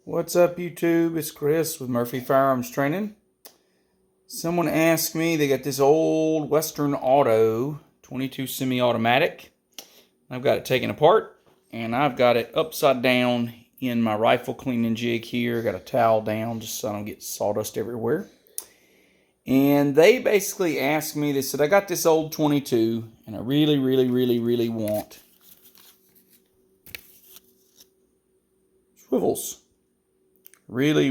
What's up, YouTube? It's Chris with Murphy Firearms Training. Someone asked me, they got this old Western Auto 22 semi-automatic. I've got it taken apart, and I've got it upside down in my rifle cleaning jig here. Got a towel down just so I don't get sawdust everywhere. And they basically asked me, they said, I got this old 22, and I really want swivels. Really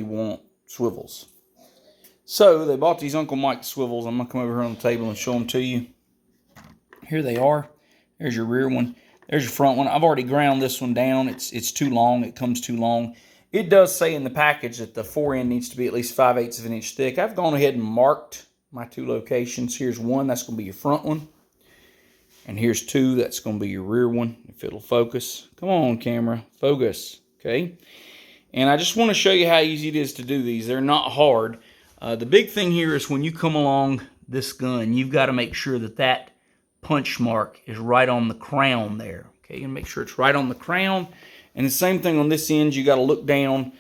want swivels. So they bought these Uncle Mike swivels. I'm gonna come over here on the table and show them to you. Here they are. There's your rear one. There's your front one. I've already ground this one down. It's too long. It comes too long. It does say in the package that the fore end needs to be at least 5/8 of an inch thick. I've gone ahead and marked my two locations. Here's one. That's gonna be your front one. And here's two. That's gonna be your rear one. If it'll focus. Come on, camera. Focus. Okay. And I just want to show you how easy it is to do these. They're not hard. The big thing here is when you come along this gun, you've got to make sure that that punch mark is right on the crown there. Okay, and make sure it's right on the crown. And the same thing on this end, you got to look down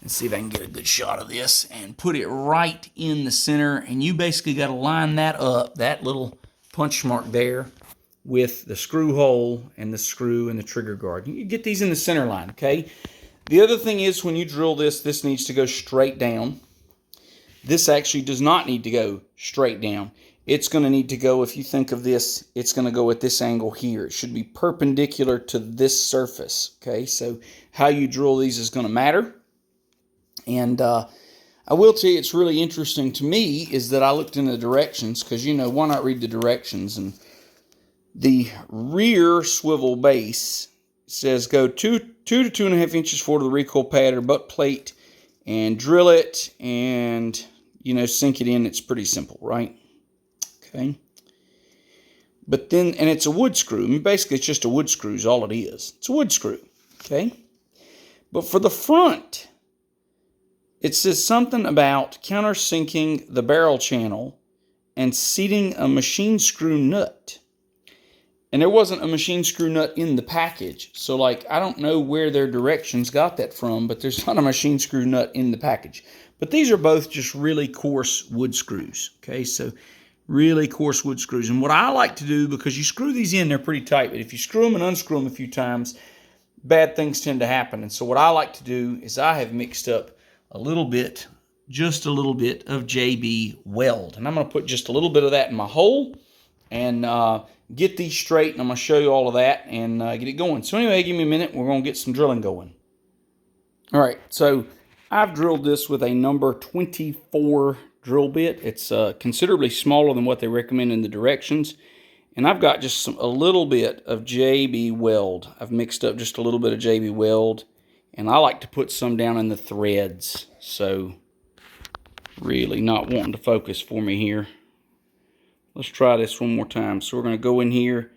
and see if I can get a good shot of this and put it right in the center. And you basically got to line that up, that little punch mark there, with the screw hole and the screw and the trigger guard. You get these in the center line, okay? The other thing is when you drill this needs to go straight down. This actually does not need to go straight down. It's going to need to go, if you think of this, it's going to go at this angle here. It should be perpendicular to this surface. Okay, so how you drill these is going to matter. And I will tell you, it's really interesting to me is that I looked in the directions because, you know, why not read the directions? And the rear swivel base says go 2 to 2.5 inches forward of the recoil pad or butt plate and drill it and, you know, sink it in. It's pretty simple, right? Okay. But then, and it's a wood screw. I mean, basically, it's just a wood screw is all it is. It's a wood screw, okay? But for the front, it says something about countersinking the barrel channel and seating a machine screw nut. And there wasn't a machine screw nut in the package. So, like, I don't know where their directions got that from, but there's not a machine screw nut in the package. But these are both just really coarse wood screws, okay? So, really coarse wood screws. And what I like to do, because you screw these in, they're pretty tight, but if you screw them and unscrew them a few times, bad things tend to happen. And so what I like to do is I have mixed up a little bit, just a little bit of JB Weld. And I'm going to put just a little bit of that in my hole and get these straight, and I'm going to show you all of that and get it going. So anyway, give me a minute. We're going to get some drilling going. All right, so I've drilled this with a number 24 drill bit. It's considerably smaller than what they recommend in the directions. And I've got just a little bit of JB Weld. I've mixed up just a little bit of JB Weld. And I like to put some down in the threads. So really not wanting to focus for me here. Let's try this one more time. So we're going to go in here.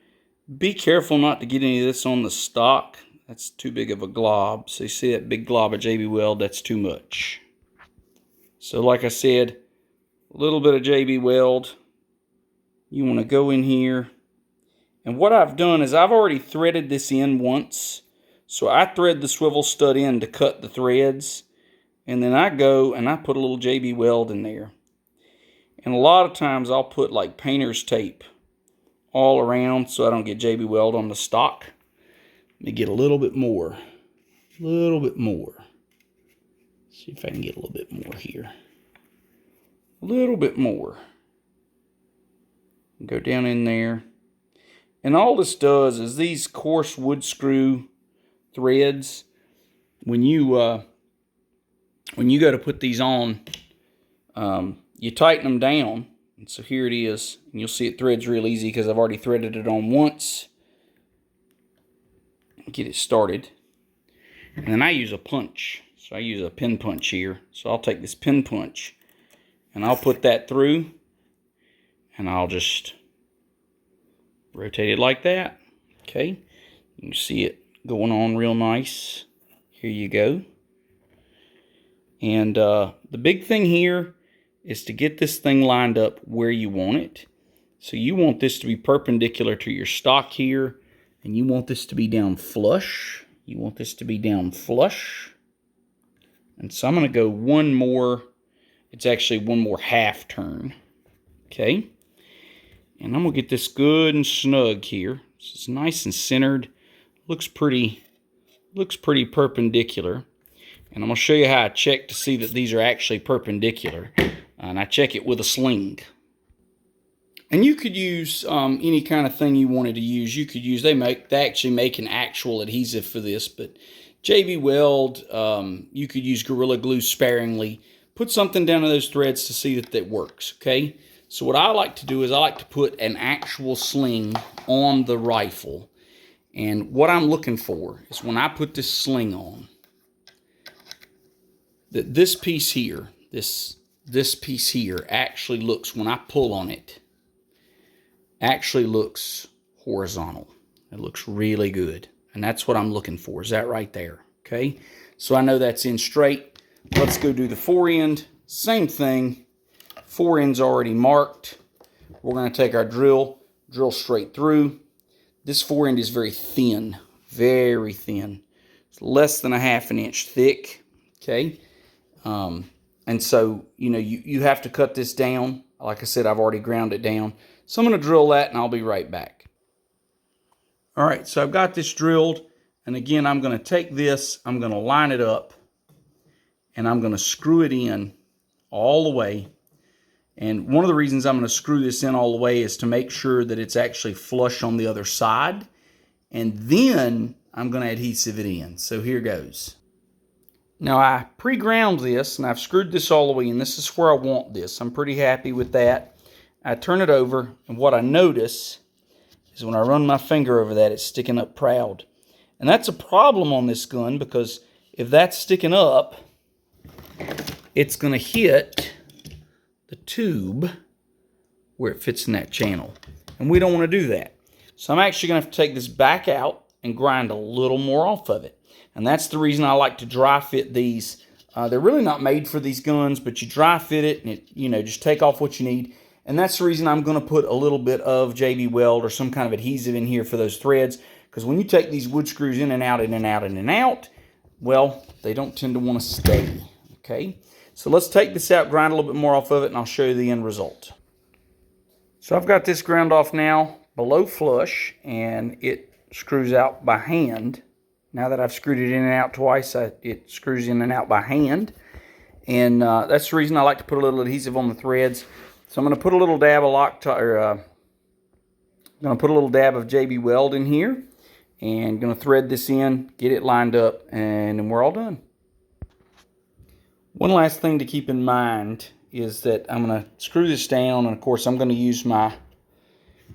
Be careful not to get any of this on the stock. That's too big of a glob. So you see that big glob of JB Weld? That's too much. So like I said, a little bit of JB Weld. You want to go in here. And what I've done is I've already threaded this in once. So I thread the swivel stud in to cut the threads. And then I go and I put a little JB Weld in there. And a lot of times I'll put like painter's tape all around so I don't get JB Weld on the stock. Let me get a little bit more. A little bit more. See if I can get a little bit more here. A little bit more. Go down in there. And all this does is these coarse wood screw threads, when you go to put these on, you tighten them down. And so here it is. And you'll see it threads real easy because I've already threaded it on once. Get it started. And then I use a punch. So I use a pin punch here. So I'll take this pin punch and I'll put that through. And I'll just rotate it like that. Okay. You can see it going on real nice. Here you go. And the big thing here is to get this thing lined up where you want it. So you want this to be perpendicular to your stock here, and you want this to be down flush. You want this to be down flush. And so I'm going to go one more. It's actually one more half turn. Okay. And I'm going to get this good and snug here. So it's nice and centered. Looks pretty perpendicular. And I'm going to show you how I check to see that these are actually perpendicular. And I check it with a sling. And you could use any kind of thing you wanted to use. You could use, they actually make an actual adhesive for this, but JB Weld, you could use Gorilla Glue sparingly. Put something down to those threads to see that that works, okay? So what I like to do is I like to put an actual sling on the rifle. And what I'm looking for is when I put this sling on, that this piece here, this piece here actually looks, when I pull on it, actually looks horizontal. It looks really good. And that's what I'm looking for, is that right there, okay? So I know that's in straight. Let's go do the forend. Same thing. Forend's already marked. We're going to take our drill straight through. This forend is very thin, very thin. It's less than a ½ inch thick, okay? And so, you know, you have to cut this down. Like I said, I've already ground it down. So I'm going to drill that and I'll be right back. All right, so I've got this drilled. And again, I'm going to take this, I'm going to line it up, and I'm going to screw it in all the way. And one of the reasons I'm going to screw this in all the way is to make sure that it's actually flush on the other side. And then I'm going to adhesive it in. So here goes. Now I pre-ground this and I've screwed this all the way in. This is where I want this. I'm pretty happy with that. I turn it over, and what I notice is when I run my finger over that, it's sticking up proud. And that's a problem on this gun, because if that's sticking up, it's going to hit the tube where it fits in that channel. And we don't want to do that. So I'm actually going to have to take this back out and grind a little more off of it. And that's the reason I like to dry fit these. They're really not made for these guns, but you dry fit it and it, you know, just take off what you need. And that's the reason I'm going to put a little bit of JB Weld or some kind of adhesive in here for those threads. Because when you take these wood screws in and out, in and out, in and out, well, they don't tend to want to stay. Okay, so let's take this out, grind a little bit more off of it, and I'll show you the end result. So I've got this ground off now below flush, and it screws out by hand. Now that I've screwed it in and out twice, it screws in and out by hand. And that's the reason I like to put a little adhesive on the threads. So I'm going to put a little dab of I'm going to put a little dab of JB Weld in here, and going to thread this in, get it lined up, and then we're all done. One last thing to keep in mind is that I'm going to screw this down, and of course I'm going to use my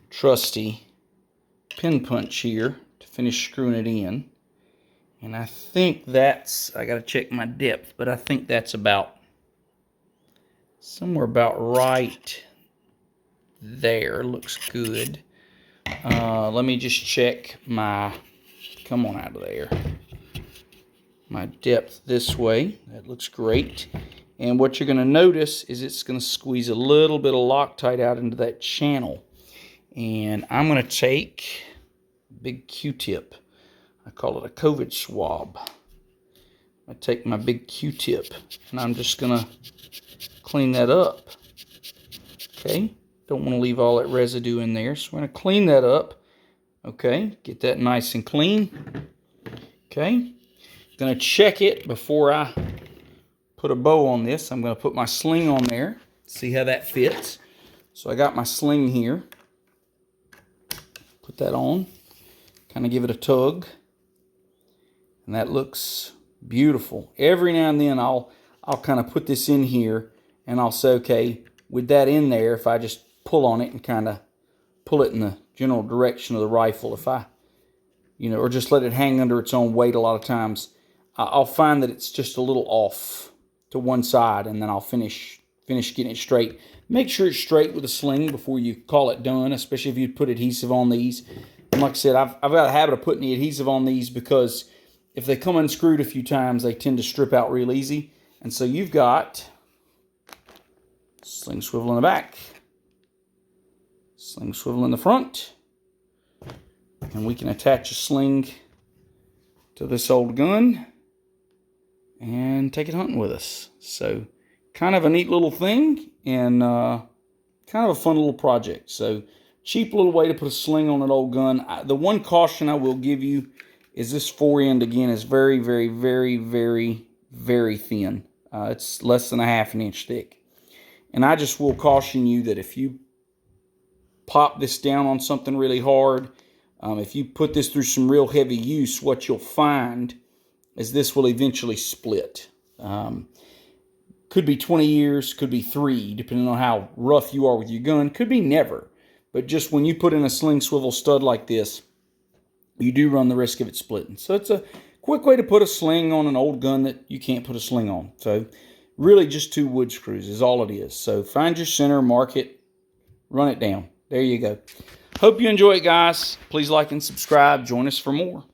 trusty pin punch here to finish screwing it in. And I think that's, I got to check my depth, but I think that's about somewhere about right there. Looks good. Let me just check my, come on out of there, my depth this way. That looks great. And what you're going to notice is it's going to squeeze a little bit of Loctite out into that channel. And I'm going to take a big Q-tip. I call it a COVID swab. I take my big Q-tip and I'm just going to clean that up. Okay, don't want to leave all that residue in there, so I'm going to clean that up. Okay, get that nice and clean. Okay, going to check it before I put a bow on this. I'm going to put my sling on there, see how that fits. So I got my sling here. Put that on, kind of give it a tug. And that looks beautiful. Every now and then I'll kind of put this in here and I'll say, okay, with that in there, if I just pull on it and kind of pull it in the general direction of the rifle, if I, you know, or just let it hang under its own weight a lot of times, I'll find that it's just a little off to one side, and then I'll finish getting it straight. Make sure it's straight with a sling before you call it done, especially if you put adhesive on these. And like I said, I've got a habit of putting the adhesive on these because if they come unscrewed a few times, they tend to strip out real easy. And so you've got sling swivel in the back, sling swivel in the front, and we can attach a sling to this old gun and take it hunting with us. So kind of a neat little thing, and kind of a fun little project. So cheap little way to put a sling on an old gun. The one caution I will give you is this fore-end, again, is very, very, very, very, very thin. It's less than a ½ inch thick. And I just will caution you that if you pop this down on something really hard, if you put this through some real heavy use, what you'll find is this will eventually split. Could be 20 years, could be 3, depending on how rough you are with your gun. Could be never. But just when you put in a sling swivel stud like this, you do run the risk of it splitting. So it's a quick way to put a sling on an old gun that you can't put a sling on. So really just 2 wood screws is all it is. So find your center, mark it, run it down. There you go. Hope you enjoy it, guys. Please like and subscribe. Join us for more.